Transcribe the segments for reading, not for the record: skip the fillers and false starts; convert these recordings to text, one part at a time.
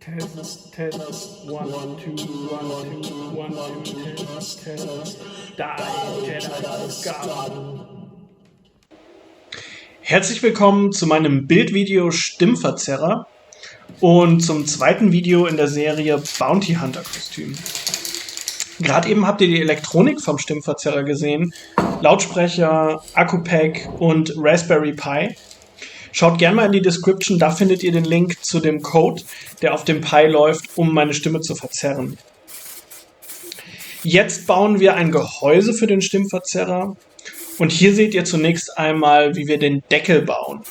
Test, 1, 2, 1, 2, 1, 2, Test, die Jedi-Ausgabe. Herzlich willkommen zu meinem Bildvideo Stimmverzerrer und zum zweiten Video in der Serie Bounty Hunter Kostüm. Gerade eben habt ihr die Elektronik vom Stimmverzerrer gesehen, Lautsprecher, Akku-Pack und Raspberry Pi. Schaut gerne mal in die Description, da findet ihr den Link zu dem Code, der auf dem Pi läuft, um meine Stimme zu verzerren. Jetzt bauen wir ein Gehäuse für den Stimmverzerrer und hier seht ihr zunächst einmal, wie wir den Deckel bauen.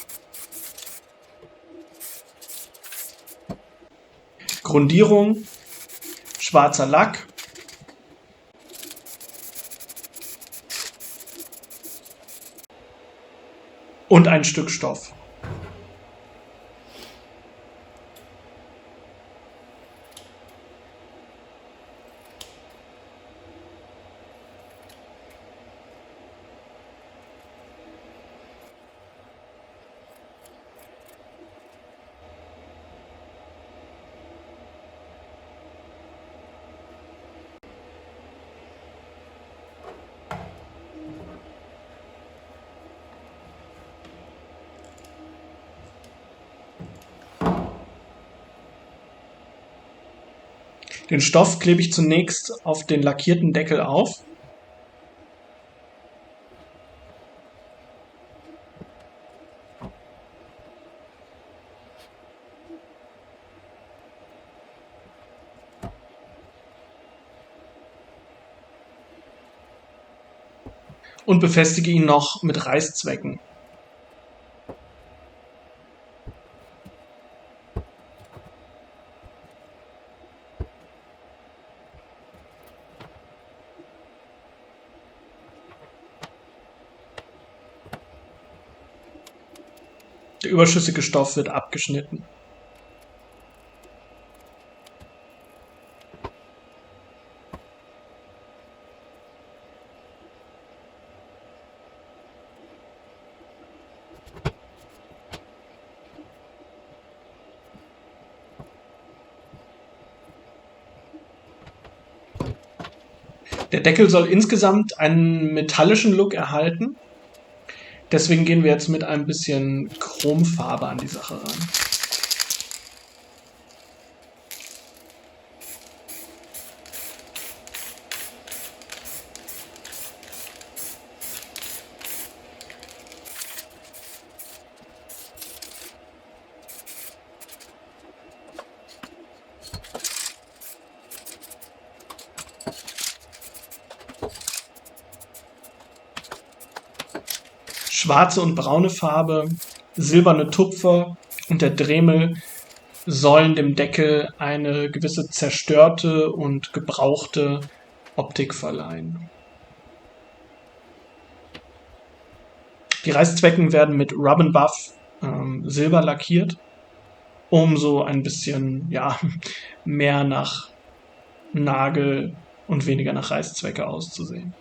Grundierung, schwarzer Lack, und ein Stück Stoff. Den Stoff klebe ich zunächst auf den lackierten Deckel auf. Und befestige ihn noch mit Reißzwecken. Der überschüssige Stoff wird abgeschnitten. Der Deckel soll insgesamt einen metallischen Look erhalten. Deswegen gehen wir jetzt mit ein bisschen Chromfarbe an die Sache ran. Schwarze und braune Farbe, silberne Tupfer und der Dremel sollen dem Deckel eine gewisse zerstörte und gebrauchte Optik verleihen. Die Reißzwecken werden mit Rub and Buff Silber lackiert, um so ein bisschen mehr nach Nagel und weniger nach Reißzwecke auszusehen.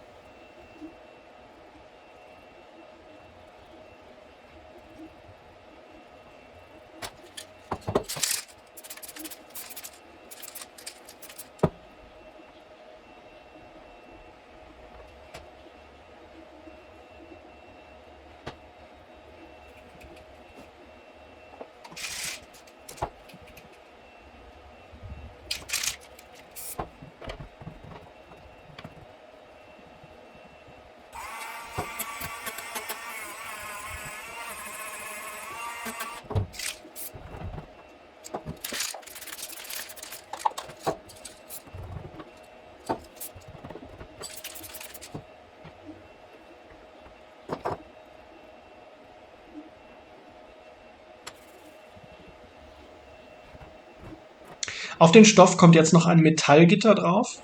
Auf den Stoff kommt jetzt noch ein Metallgitter drauf,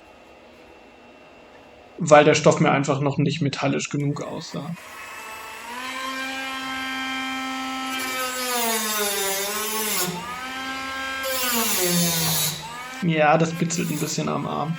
weil der Stoff mir einfach noch nicht metallisch genug aussah. Ja, das bitzelt ein bisschen am Arm.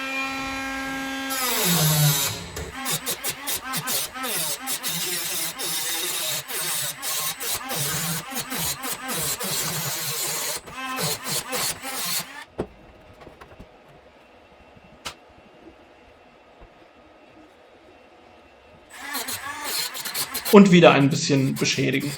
und wieder ein bisschen beschädigen.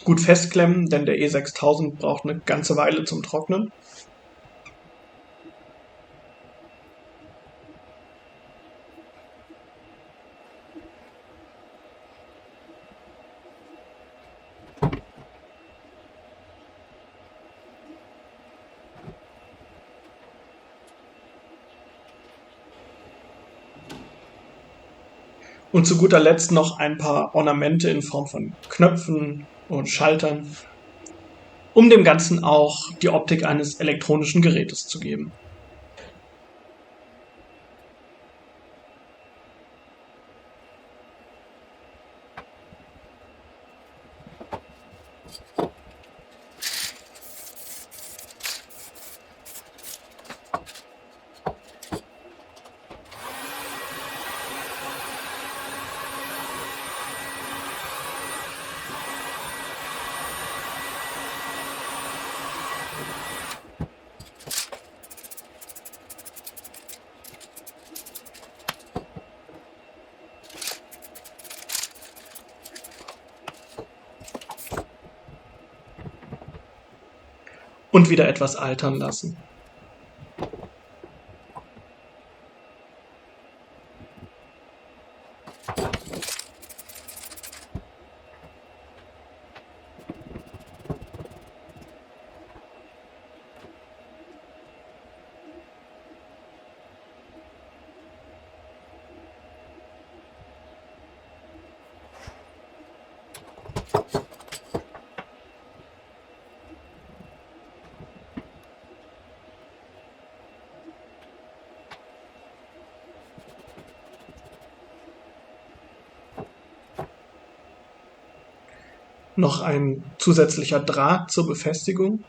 Gut festklemmen, denn der E6000 braucht eine ganze Weile zum Trocknen. Und zu guter Letzt noch ein paar Ornamente in Form von Knöpfen und Schaltern, um dem Ganzen auch die Optik eines elektronischen Gerätes zu geben. Und wieder etwas altern lassen. Noch ein zusätzlicher Draht zur Befestigung.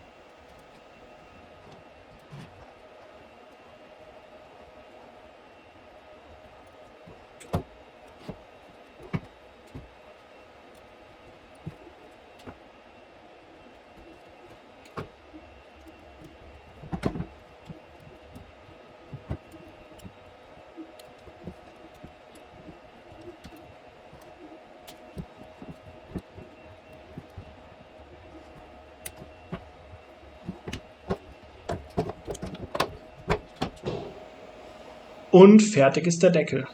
Und fertig ist der Deckel.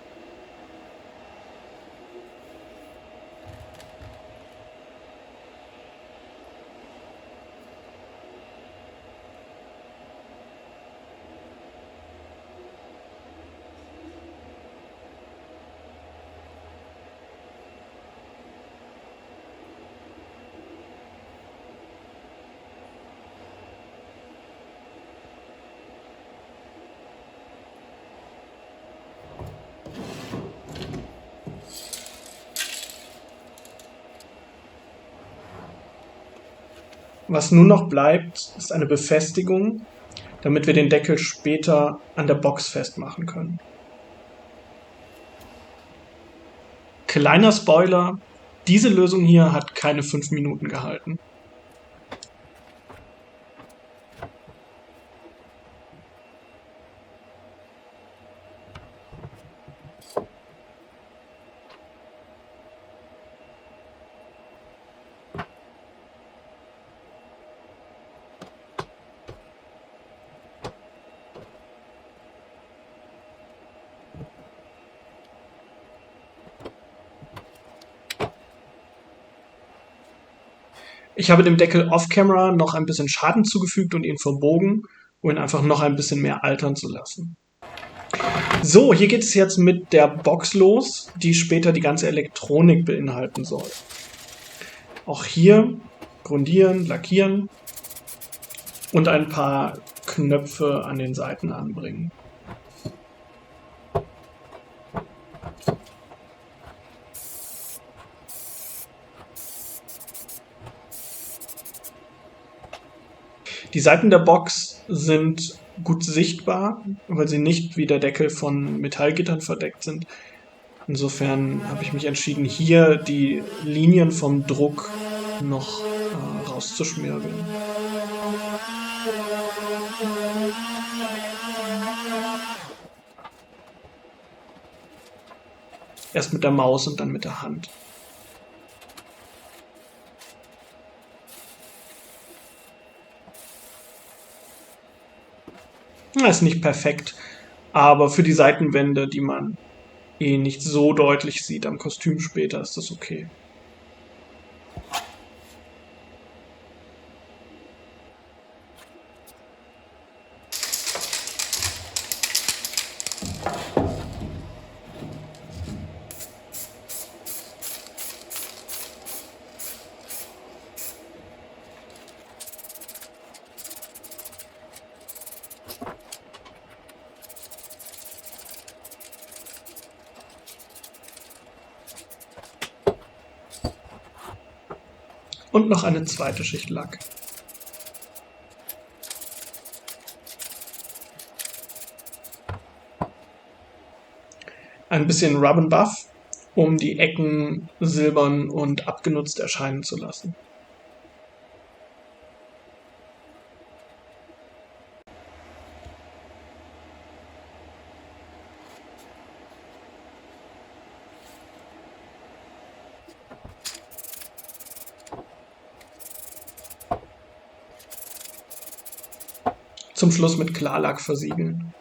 Was nun noch bleibt, ist eine Befestigung, damit wir den Deckel später an der Box festmachen können. Kleiner Spoiler, diese Lösung hier hat keine 5 Minuten gehalten. Ich habe dem Deckel off-camera noch ein bisschen Schaden zugefügt und ihn verbogen, um ihn einfach noch ein bisschen mehr altern zu lassen. So, hier geht es jetzt mit der Box los, die später die ganze Elektronik beinhalten soll. Auch hier grundieren, lackieren und ein paar Knöpfe an den Seiten anbringen. Die Seiten der Box sind gut sichtbar, weil sie nicht wie der Deckel von Metallgittern verdeckt sind. Insofern habe ich mich entschieden, hier die Linien vom Druck noch rauszuschmirgeln. Erst mit der Maus und dann mit der Hand. Ist nicht perfekt, aber für die Seitenwände, die man nicht so deutlich sieht am Kostüm später, ist das okay. Und noch eine zweite Schicht Lack. Ein bisschen Rub and Buff, um die Ecken silbern und abgenutzt erscheinen zu lassen. Zum Schluss mit Klarlack versiegeln.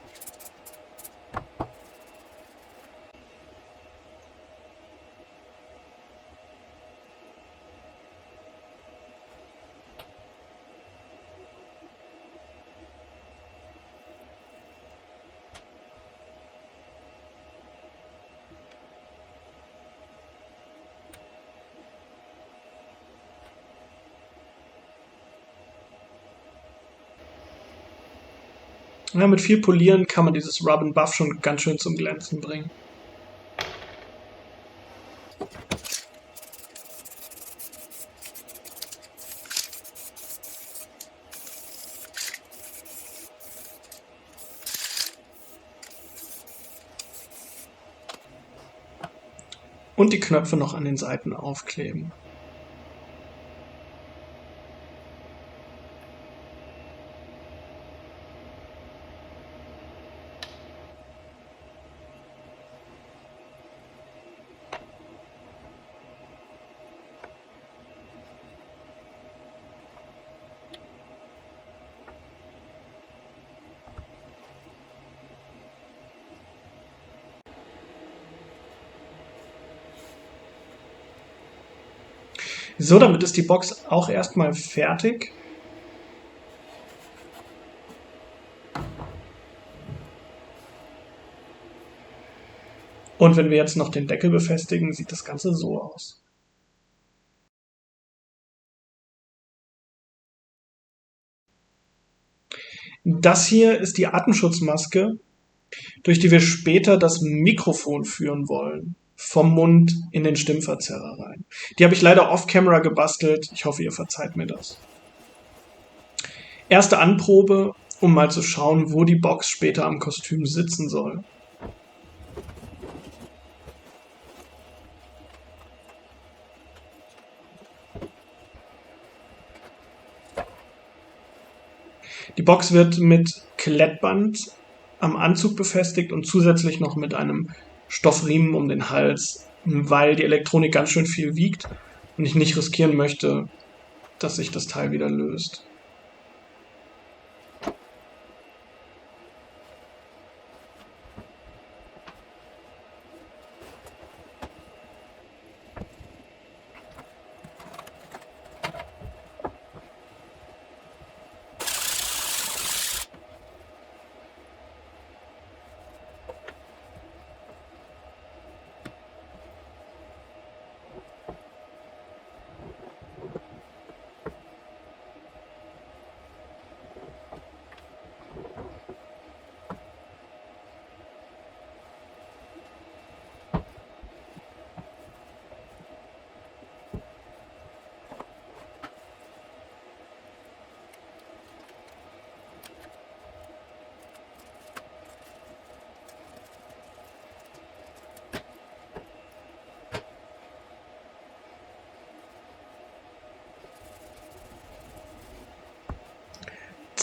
Ja, mit viel Polieren kann man dieses Rub and Buff schon ganz schön zum Glänzen bringen. Und die Knöpfe noch an den Seiten aufkleben. So, damit ist die Box auch erstmal fertig. Und wenn wir jetzt noch den Deckel befestigen, sieht das Ganze so aus. Das hier ist die Atemschutzmaske, durch die wir später das Mikrofon führen wollen. Vom Mund in den Stimmverzerrer rein. Die habe ich leider off-camera gebastelt. Ich hoffe, ihr verzeiht mir das. Erste Anprobe, um mal zu schauen, wo die Box später am Kostüm sitzen soll. Die Box wird mit Klettband am Anzug befestigt und zusätzlich noch mit einem Stoffriemen um den Hals, weil die Elektronik ganz schön viel wiegt und ich nicht riskieren möchte, dass sich das Teil wieder löst.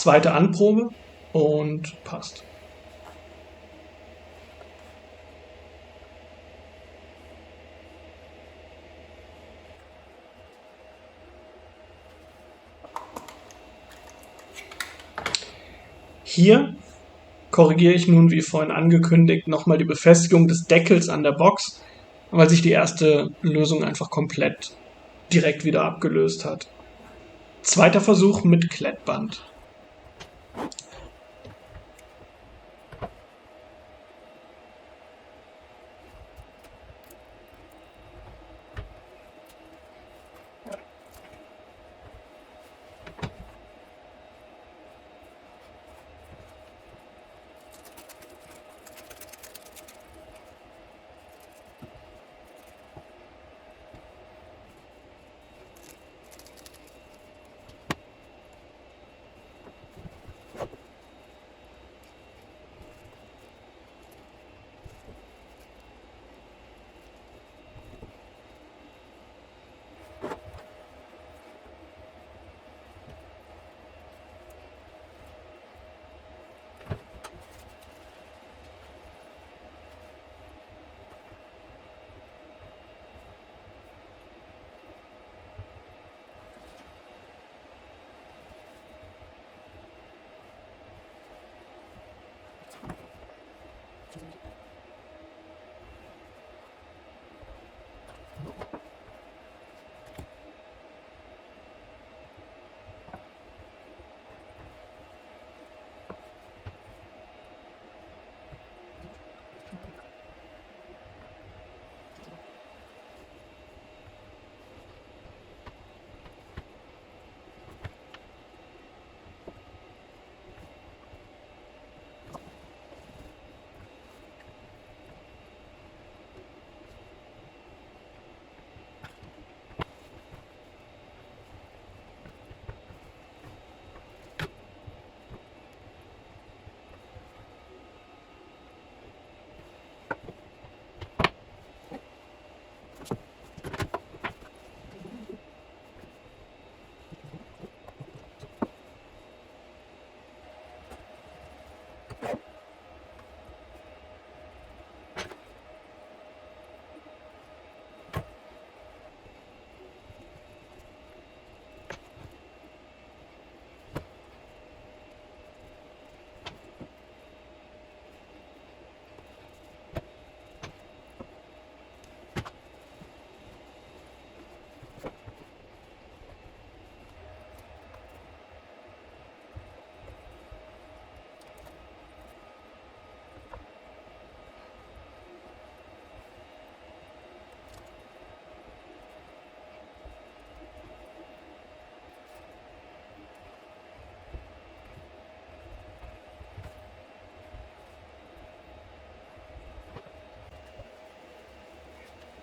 Zweite Anprobe und passt. Hier korrigiere ich nun, wie vorhin angekündigt, nochmal die Befestigung des Deckels an der Box, weil sich die erste Lösung einfach komplett direkt wieder abgelöst hat. Zweiter Versuch mit Klettband.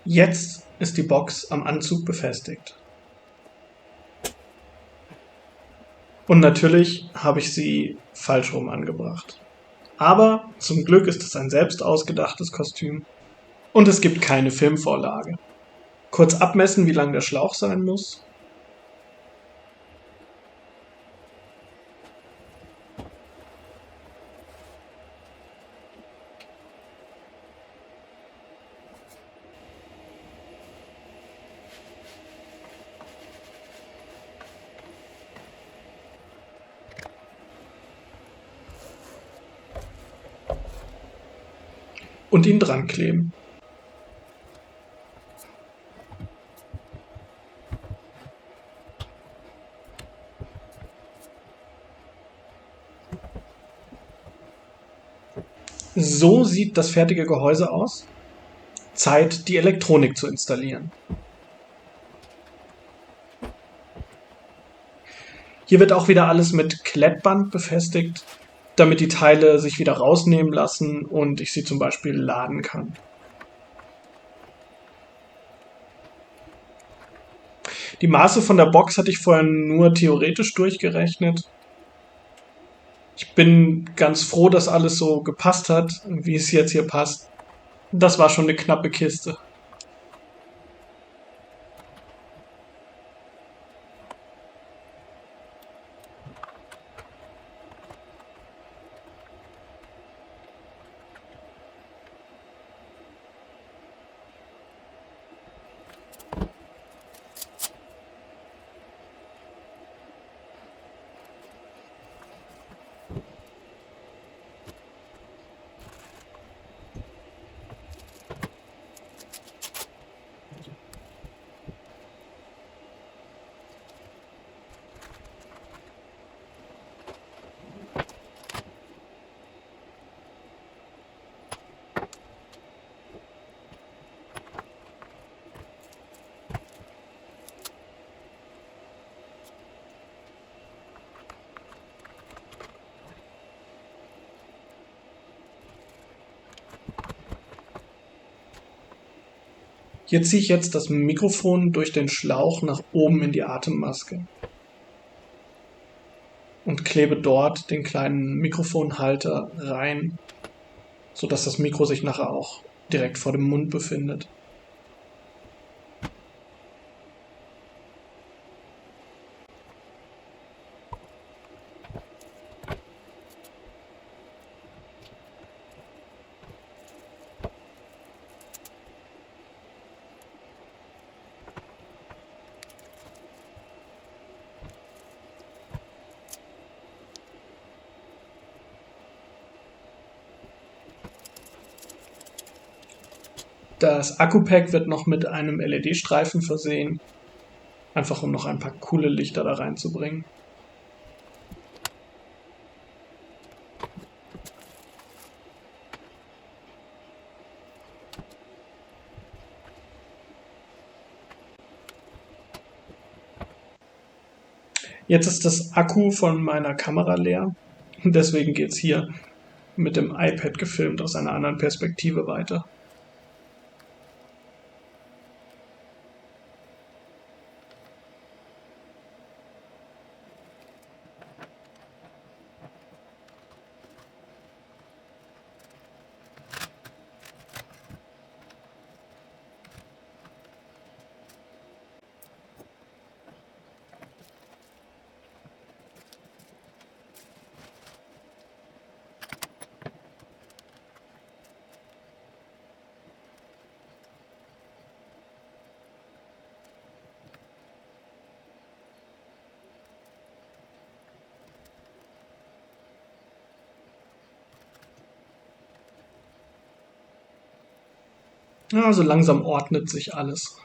Jetzt ist die Box am Anzug befestigt. Und natürlich habe ich sie falsch rum angebracht. Aber zum Glück ist es ein selbst ausgedachtes Kostüm und es gibt keine Filmvorlage. Kurz abmessen, wie lang der Schlauch sein muss. Und ihn dran kleben. So sieht das fertige Gehäuse aus. Zeit, die Elektronik zu installieren. Hier wird auch wieder alles mit Klettband befestigt, damit die Teile sich wieder rausnehmen lassen und ich sie zum Beispiel laden kann. Die Maße von der Box hatte ich vorher nur theoretisch durchgerechnet. Ich bin ganz froh, dass alles so gepasst hat, wie es jetzt hier passt. Das war schon eine knappe Kiste. Hier ziehe ich jetzt das Mikrofon durch den Schlauch nach oben in die Atemmaske und klebe dort den kleinen Mikrofonhalter rein, sodass das Mikro sich nachher auch direkt vor dem Mund befindet. Das Akku-Pack wird noch mit einem LED-Streifen versehen, einfach um noch ein paar coole Lichter da reinzubringen. Jetzt ist das Akku von meiner Kamera leer, deswegen geht es hier mit dem iPad gefilmt aus einer anderen Perspektive weiter. Ja, so langsam ordnet sich alles.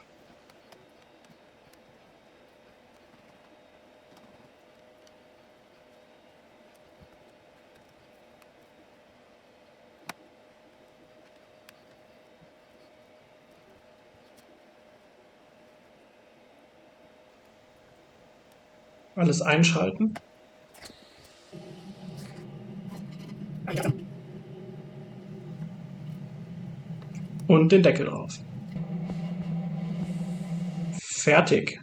Alles einschalten. Und den Deckel drauf. Fertig.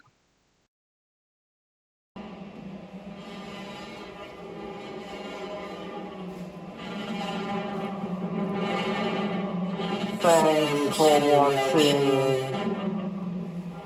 Thank you for watching.